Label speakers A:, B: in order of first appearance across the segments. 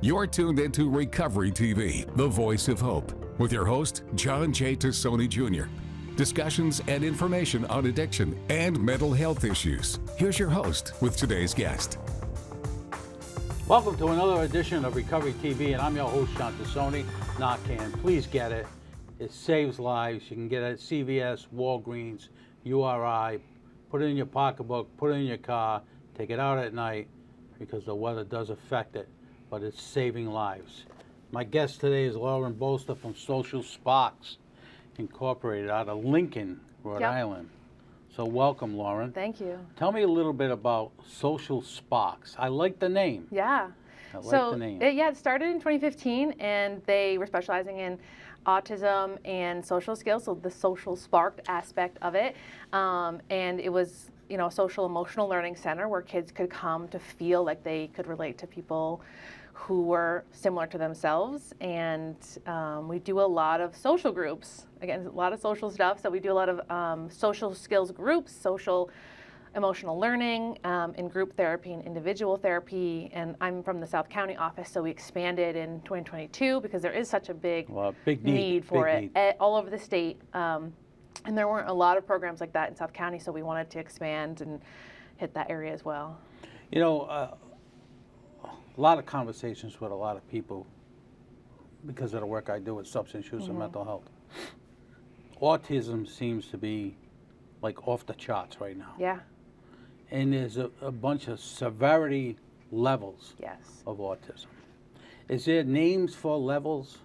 A: You're tuned into Recovery TV, the voice of hope, with your host, John J. Tassoni Jr. Discussions and information on addiction and mental health issues. Here's your host with today's guest.
B: Welcome to another edition of Recovery TV, and I'm your host, John Tassoni. Narcan, please get it. It saves lives. You can get it at CVS, Walgreens, URI. Put it in your pocketbook, put it in your car, take it out at night because the weather does affect it, but it's saving lives. My guest today is Lauren Bolster from Social Sparks Incorporated out of Lincoln, Rhode Island. So welcome, Lauren.
C: Thank you.
B: Tell me a little bit about Social Sparks. I like the name.
C: Yeah.
B: I like the name.
C: It started in 2015, and they were specializing in autism and social skills, so the social spark aspect of it. And it was, a social emotional learning center where kids could come to feel like they could relate to people who were similar to themselves. And we do a lot of social groups. Again, a lot of social stuff. So we do a lot of social skills groups, social emotional learning, in group therapy and individual therapy. And I'm from the South County office, so we expanded in 2022 because there is such a big need for it all over the state. And there weren't a lot of programs like that in South County, so we wanted to expand and hit that area as well.
B: A lot of conversations with a lot of people because of the work I do with substance use and mental health. Autism seems to be like off the charts right now.
C: Yeah.
B: And there's a bunch of severity levels of autism. Is there names for levels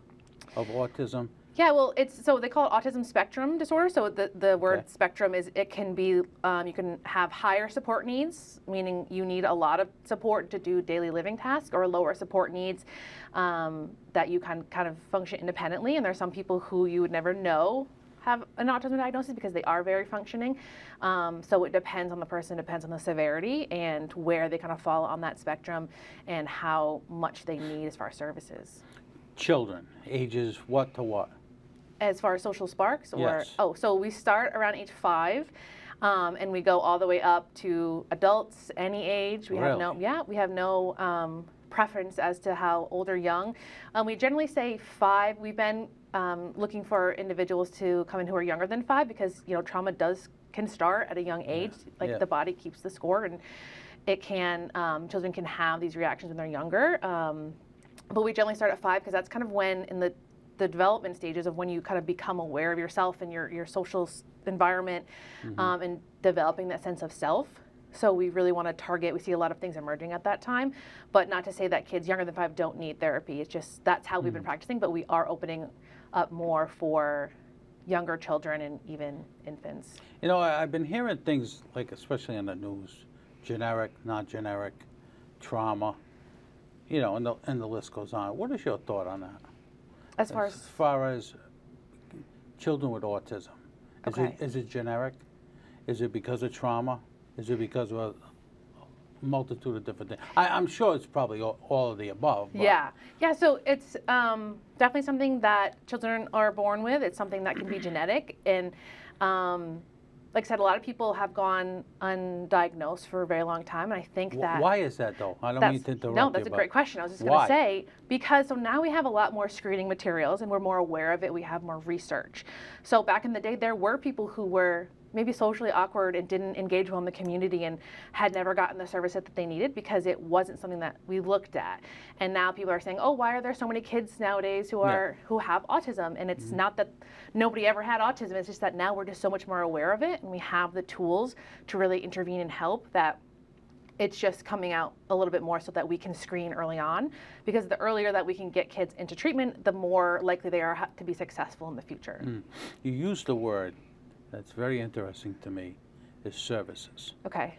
B: of autism?
C: Yeah, well, so they call it autism spectrum disorder. So the word spectrum is, it can be, you can have higher support needs, meaning you need a lot of support to do daily living tasks, or lower support needs that you can kind of function independently. And there's some people who you would never know have an autism diagnosis because they are very functioning. So it depends on the person, depends on the severity and where they kind of fall on that spectrum and how much they need as far as services.
B: Children, ages what to what?
C: As far as Social Sparks?
B: Yes.
C: So we start around age 5 and we go all the way up to adults, any age. We have no preference as to how old or young. We generally say 5. We've been looking for individuals to come in who are younger than 5 because trauma can start at a young age. The body keeps the score, and it can children can have these reactions when they're younger. But we generally start at 5 because that's kind of when in the development stages of when you kind of become aware of yourself and your social environment, and developing that sense of self. So we really want to target, we see a lot of things emerging at that time, but not to say that kids younger than 5 don't need therapy. It's just, that's how we've been practicing, but we are opening up more for younger children and even infants.
B: I've been hearing things like, especially in the news, generic, not generic, trauma, and the list goes on. What is your thought on that?
C: As far as
B: children with autism, is it generic? Is it because of trauma? Is it because of a multitude of different things? I'm sure it's probably all of the above. But.
C: Yeah. So it's definitely something that children are born with. It's something that can be genetic, and like I said, a lot of people have gone undiagnosed for a very long time, and I think that...
B: Why is that, though? I don't mean to interrupt you.
C: No, that's a great question. I was just going to say, because so now we have a lot more screening materials, and we're more aware of it. We have more research. So back in the day, there were people who were maybe socially awkward and didn't engage well in the community and had never gotten the service that they needed because it wasn't something that we looked at. And now people are saying, oh, why are there so many kids nowadays who have autism? And it's not that nobody ever had autism, it's just that now we're just so much more aware of it, and we have the tools to really intervene and help, that it's just coming out a little bit more so that we can screen early on, because the earlier that we can get kids into treatment, the more likely they are to be successful in the future.
B: You used the word that's very interesting to me, is services.
C: Okay.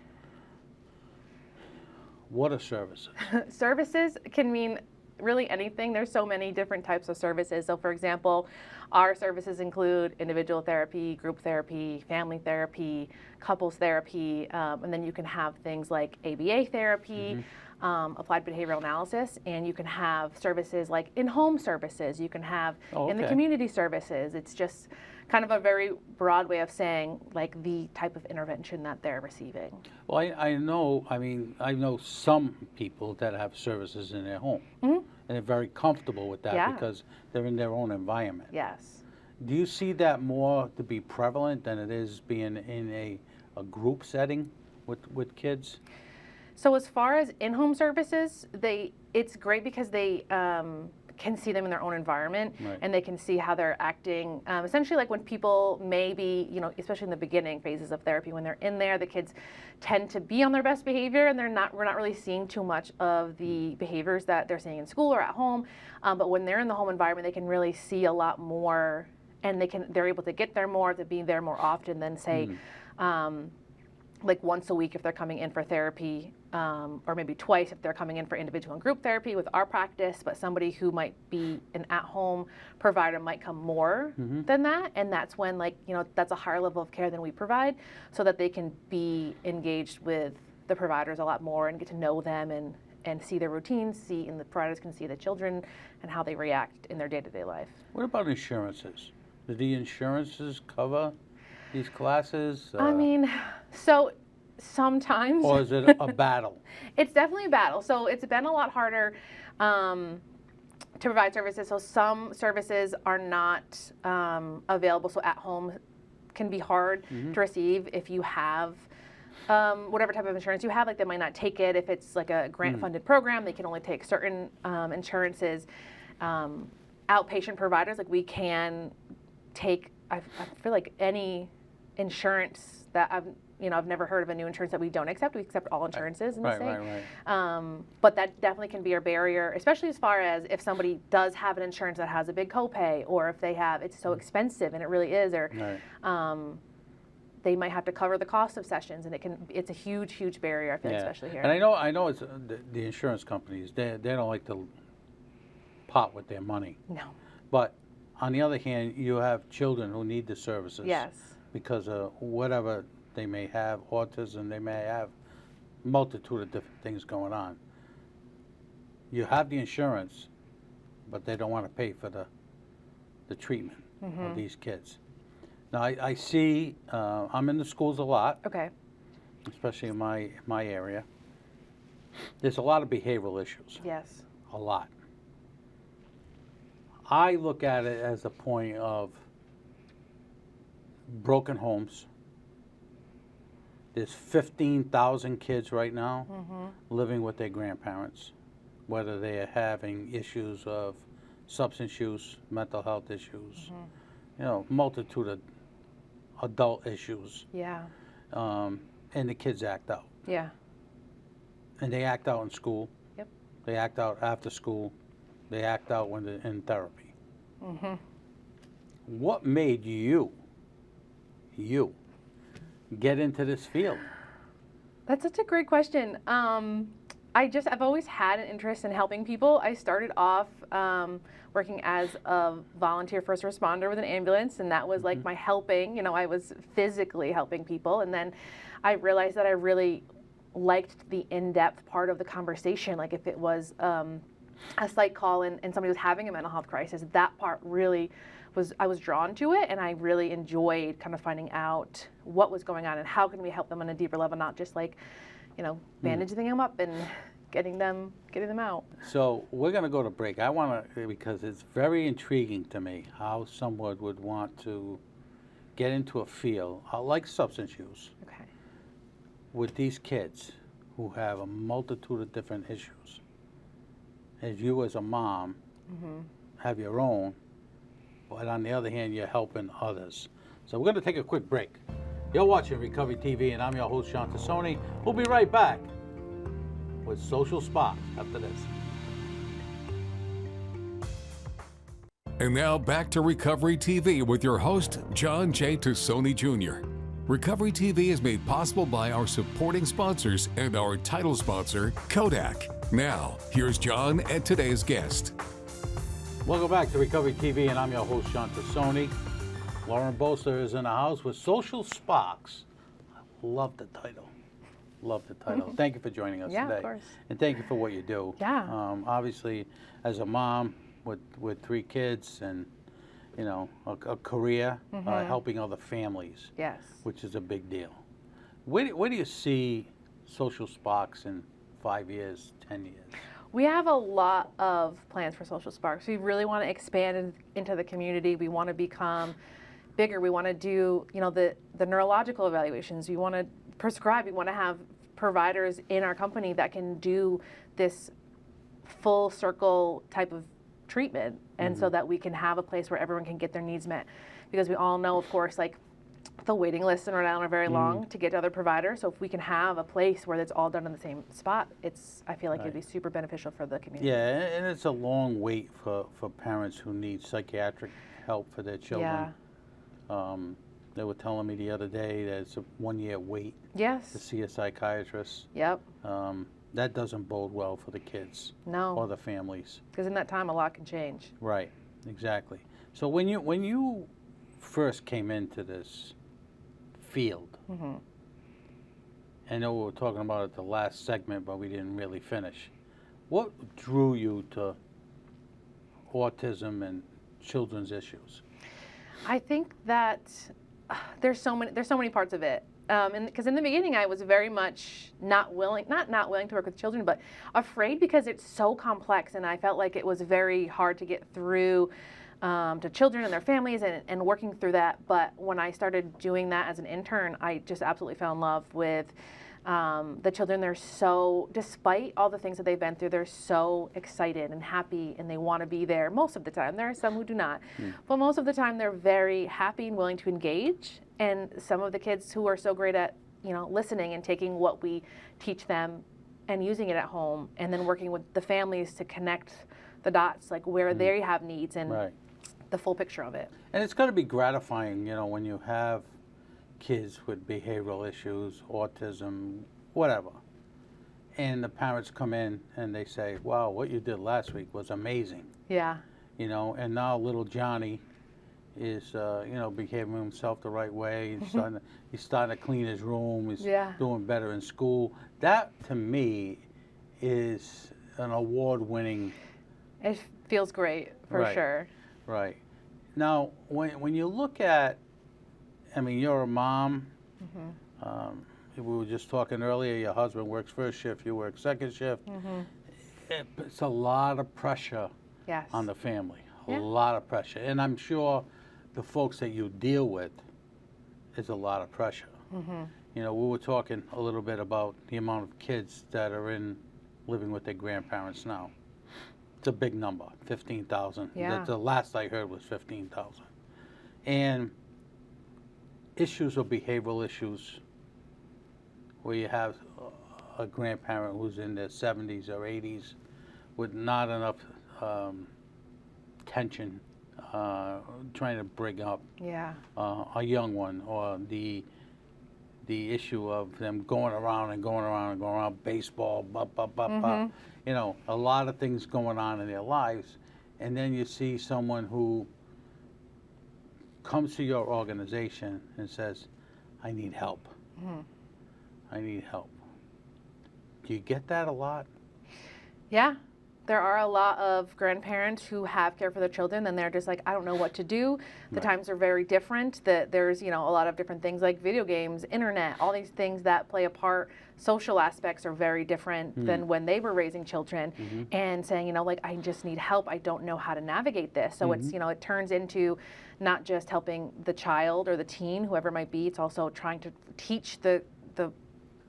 B: What are services?
C: Services can mean really anything. There's so many different types of services. So for example, our services include individual therapy, group therapy, family therapy, couples therapy, and then you can have things like ABA therapy, applied behavioral analysis, and you can have services like in-home services, you can have in the community services. It's just kind of a very broad way of saying like the type of intervention that they're receiving.
B: Well, I know some people that have services in their home, and they're very comfortable with that
C: Yeah.
B: because they're in their own environment.
C: Yes.
B: Do you see that more to be prevalent than it is being in a group setting with kids?
C: So as far as in-home services, it's great because they can see them in their own environment,
B: Right.
C: and they can see how they're acting. Essentially, like when people maybe, especially in the beginning phases of therapy, when they're in there, the kids tend to be on their best behavior, and we're not really seeing too much of the behaviors that they're seeing in school or at home. But when they're in the home environment, they can really see a lot more, and they're able to get there more, to be there more often than say. Like once a week if they're coming in for therapy, or maybe twice if they're coming in for individual and group therapy with our practice, but somebody who might be an at-home provider might come more than that, and that's when that's a higher level of care than we provide, so that they can be engaged with the providers a lot more and get to know them and see their routines, and the providers can see the children and how they react in their day-to-day life.
B: What about insurances? Do the insurances cover these classes?
C: I mean, so sometimes.
B: Or is it a battle?
C: It's definitely a battle. So it's been a lot harder to provide services. So some services are not available. So at home can be hard to receive if you have whatever type of insurance you have. Like they might not take it if it's like a grant-funded program. They can only take certain insurances. Outpatient providers, like we can take. I feel like any insurance that I've never heard of a new insurance that we don't accept. We accept all insurances in the state.
B: Right.
C: But that definitely can be a barrier, especially as far as if somebody does have an insurance that has a big copay, or if it's so expensive, and it really is, or they might have to cover the cost of sessions, and it's a huge barrier, I feel like, especially here.
B: And I know it's the insurance companies, they don't like to pot with their money.
C: No.
B: But on the other hand, you have children who need the services.
C: Yes.
B: Because of whatever they may have, autism, they may have multitude of different things going on. You have the insurance, but they don't want to pay for the treatment of these kids. Now, I see, I'm in the schools a lot,
C: Okay.
B: especially in my area. There's a lot of behavioral issues,
C: Yes.
B: a lot. I look at it as a point of broken homes. There's 15,000 kids right now living with their grandparents, whether they are having issues of substance use, mental health issues, multitude of adult issues.
C: Yeah.
B: And the kids act out.
C: Yeah.
B: And they act out in school.
C: Yep.
B: They act out after school. They act out when they're in therapy. What made you get into this field?
C: That's such a great question. I've always had an interest in helping people. I started off working as a volunteer first responder with an ambulance, and that was like my helping. I was physically helping people, and then I realized that I really liked the in-depth part of the conversation. Like if it was a psych call and somebody was having a mental health crisis, that part really I was drawn to it, and I really enjoyed kind of finding out what was going on and how can we help them on a deeper level, not just like, bandaging them up and getting them out.
B: So we're going to go to break. I want to, because it's very intriguing to me how someone would want to get into a field like substance use
C: Okay.
B: with these kids who have a multitude of different issues. As you as a mom have your own, but on the other hand, you're helping others. So we're going to take a quick break. You're watching Recovery TV, and I'm your host, Sean Tassoni. We'll be right back with Social Spark after this.
A: And now back to Recovery TV with your host, John J. Tassoni Jr. Recovery TV is made possible by our supporting sponsors and our title sponsor, Kodak. Now, here's John and today's guest.
B: Welcome back to Recovery TV, and I'm your host, Sean Tassoni. Lauren Boster is in the house with Social Sparks. I love the title. Love the title. Thank you for joining us
C: Yeah,
B: today.
C: of course.
B: And thank you for what you do.
C: Yeah.
B: Obviously, as a mom with 3 kids and, a career, helping other families,
C: Yes.
B: which is a big deal. Where do you see Social Sparks in 5 years, 10 years?
C: We have a lot of plans for Social Sparks. We really want to expand into the community. We want to become bigger. We want to do, the neurological evaluations. We want to prescribe. We want to have providers in our company that can do this full circle type of treatment, and so that we can have a place where everyone can get their needs met. Because we all know, of course, like the waiting lists in Rhode Island are very long to get to other providers. So if we can have a place where it's all done in the same spot, I feel like it'd be super beneficial for the community.
B: Yeah, and it's a long wait for parents who need psychiatric help for their children.
C: Yeah.
B: They were telling me the other day that it's a 1-year wait to
C: Yes.
B: see a psychiatrist.
C: Yep.
B: That doesn't bode well for the kids or
C: No.
B: the families.
C: Because in that time, a lot can change.
B: Right, exactly. So when you first came into this field, I know we were talking about it the last segment, but we didn't really finish. What drew you to autism and children's issues?
C: I think that there's so many parts of it. And because in the beginning I was very much not willing to work with children, but afraid because it's so complex, and I felt like it was very hard to get through to children and their families and working through that. But when I started doing that as an intern, I just absolutely fell in love with the children. They're so, despite all the things that they've been through, they're so excited and happy, and they want to be there most of the time. There are some who do not, but most of the time they're very happy and willing to engage. And some of the kids who are so great at, listening and taking what we teach them and using it at home, and then working with the families to connect the dots, like where they have needs and the full picture of it.
B: And it's got to be gratifying, when you have kids with behavioral issues, autism, whatever, and the parents come in and they say, wow, what you did last week was amazing.
C: Yeah.
B: And now little Johnny is, behaving himself the right way. He's starting to clean his room. He's doing better in school. That, to me, is an award-winning.
C: It feels great, for sure.
B: Right. Now, when you look at, you're a mom. We were just talking earlier, your husband works first shift, you work second shift. It's a lot of pressure on the family, a lot of pressure. And I'm sure the folks that you deal with is a lot of pressure. We were talking a little bit about the amount of kids that are living with their grandparents now. It's a big number, 15,000.
C: Yeah.
B: The last I heard was 15,000. And issues or behavioral issues where you have a grandparent who's in their 70s or 80s with not enough tension, trying to bring up a young one, or the issue of them going around baseball, a lot of things going on in their lives. And then you see someone who comes to your organization and says, I need help. I need help. Do you get that a lot?
C: Yeah. There are a lot of grandparents who have care for their children, and they're just like, I don't know what to do. The times are very different. There's, a lot of different things like video games, internet, all these things that play a part. Social aspects are very different than when they were raising children, and saying, I just need help. I don't know how to navigate this. So it's, it turns into not just helping the child or the teen, whoever it might be. It's also trying to teach the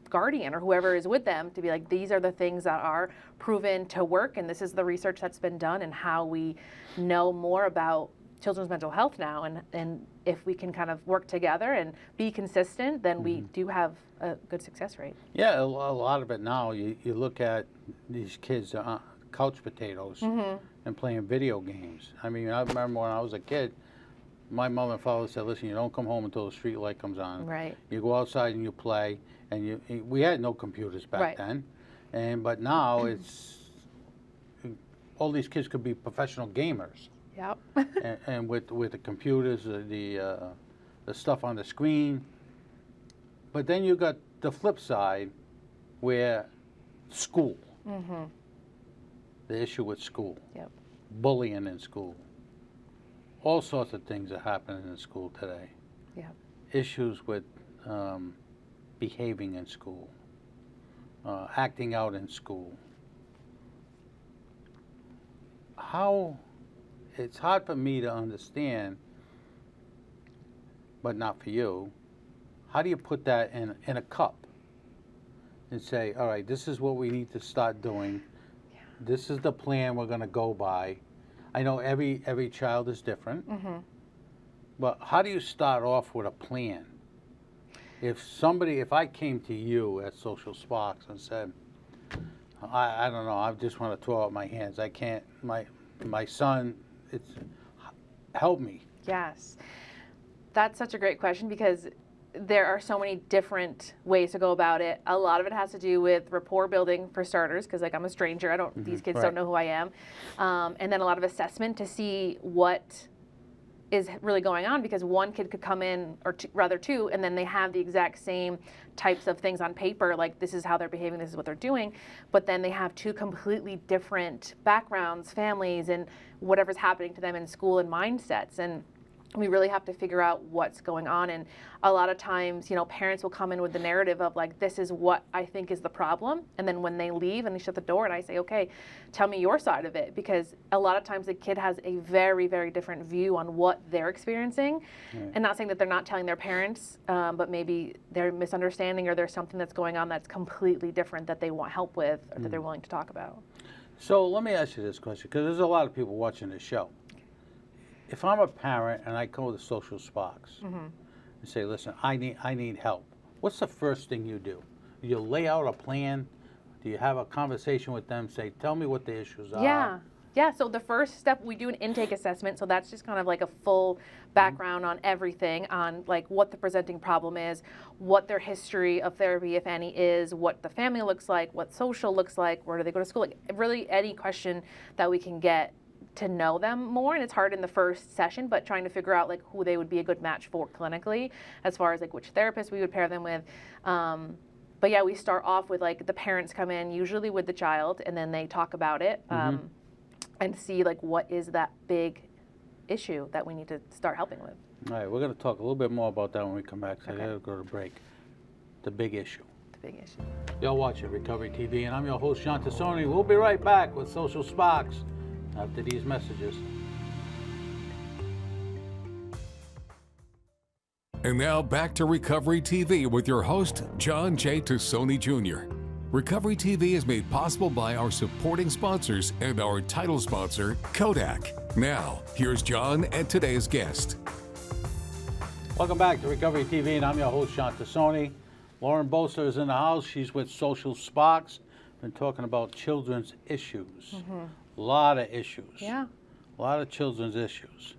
C: guardian or whoever is with them to be like, these are the things that are proven to work, and this is the research that's been done, and how we know more about children's mental health now, and if we can kind of work together and be consistent, then we do have a good success rate.
B: Yeah, a lot of it now, you look at these kids, couch potatoes, and playing video games. I remember when I was a kid, my mother and father said, listen, you don't come home until the street light comes on.
C: Right.
B: You go outside and you play, and we had no computers back then, but now it's, all these kids could be professional gamers.
C: Yep.
B: and with the computers, the stuff on the screen. But then you got the flip side, where school, the issue with school, bullying in school, all sorts of things are happening in school today. Issues with behaving in school, acting out in school. how, it's hard for me to understand, but not for you. How do you put that in a cup and say, all right, this is what we need to start doing.
C: Yeah.
B: This is the plan we're going to go by. I know every child is different, but how do you start off with a plan? If I came to you at Social Sparks and said, I don't know, I just want to throw out my hands. I can't, my son, help me.
C: Yes. That's such a great question because there are so many different ways to go about it. A lot of it has to do with rapport building for starters, because like I'm a stranger, these kids don't know who I am. And then a lot of assessment to see what is really going on, because one kid could come in, or two, and then they have the exact same types of things on paper, like this is how they're behaving, this is what they're doing, but then they have two completely different backgrounds, families, and whatever's happening to them in school and mindsets. And we really have to figure out what's going on. And a lot of times, parents will come in with the narrative of like, this is what I think is the problem. And then when they leave and they shut the door and I say, okay, tell me your side of it. Because a lot of times the kid has a very, very different view on what they're experiencing. Right. And not saying that they're not telling their parents, but maybe they're misunderstanding or there's something that's going on that's completely different that they want help with or that they're willing to talk about. So
B: let me ask you this question, because there's a lot of people watching this show. If I'm a parent and I go to Social Sparks and say, listen, I need help, what's the first thing you do? You lay out a plan? Do you have a conversation with them, say, tell me what the issues are? Yeah, so the first step, we do an intake assessment, so that's just kind of like a full background on everything, on like what the presenting problem is, what their history of therapy, if any, is, what the family looks like, what social looks like, where do they go to school, like really any question that we can get to know them more. And it's hard in the first session, but trying to figure out like who they would be a good match for clinically, as far as like which therapist we would pair them with. But yeah, we start off with like the parents come in usually with the child, and then they talk about it and see like what is that big issue that we need to start helping with. All right, we're going to talk a little bit more about that when we come back, so I got to go to break. The big issue. The big issue. You're watching Recovery TV, and I'm your host, John Tassoni. We'll be right back with Social Sparks after these messages.
A: And now back to Recovery TV with your host, John J. Tassoni Jr. Recovery TV is made possible by our supporting sponsors and our title sponsor, Kodak. Now, here's John and today's guest.
B: Welcome back to Recovery TV, and I'm your host, John Tassoni. Lauren Boster is in the house. She's with Social Sparks. Been talking about children's issues. A lot of issues. Yeah. A lot of children's issues.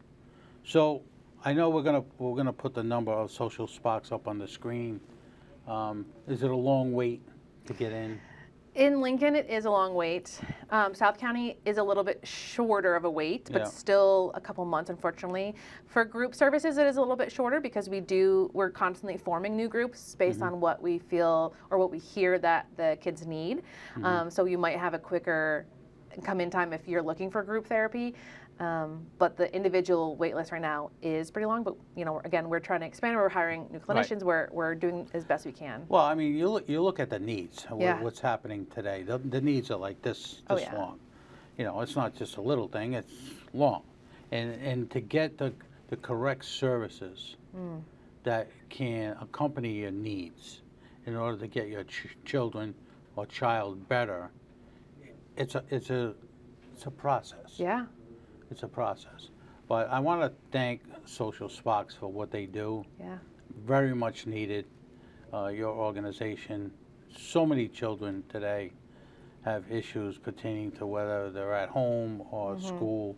B: So I know we're gonna put the number of Social Sparks up on the screen. Is it a long wait to get in? In Lincoln, it is a long wait. South County is a little bit shorter of a wait, but still a couple months, unfortunately. For group services, it is a little bit shorter because we're constantly forming new groups based on what we feel or what we hear that the kids need. So you might have a quicker come in time if you're looking for group therapy. But the individual wait list right now is pretty long, but again, we're trying to expand. We're hiring new clinicians. Right. We're doing as best we can. Well, I mean, you look at the needs. What's happening today. The needs are like this long. It's not just a little thing. It's long, and to get the correct services that can accompany your needs in order to get your children or child better. It's a process. Yeah. It's a process. But I want to thank Social Sparks for what they do. Yeah. Very much needed. Your organization. So many children today have issues pertaining to whether they're at home or school.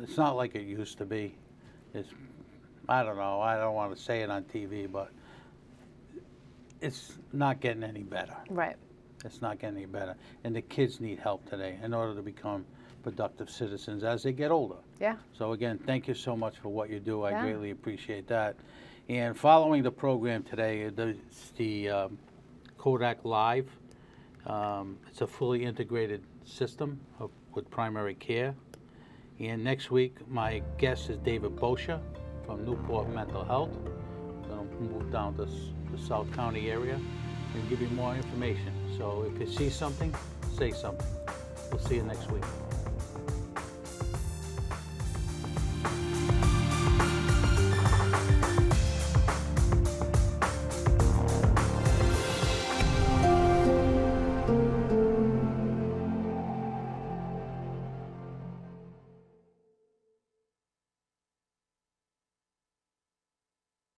B: It's not like it used to be. I don't know. I don't want to say it on TV, but it's not getting any better. Right. It's not getting any better. And the kids need help today in order to become productive citizens as they get older. Yeah. So again, thank you so much for what you do. I greatly appreciate that. And following the program today, it's the Kodak Live. It's a fully integrated system with primary care. And next week, my guest is David Boscia from Newport Mental Health. I'm going to move down to the South County area and give you more information. So if you see something, say something. We'll see you next week.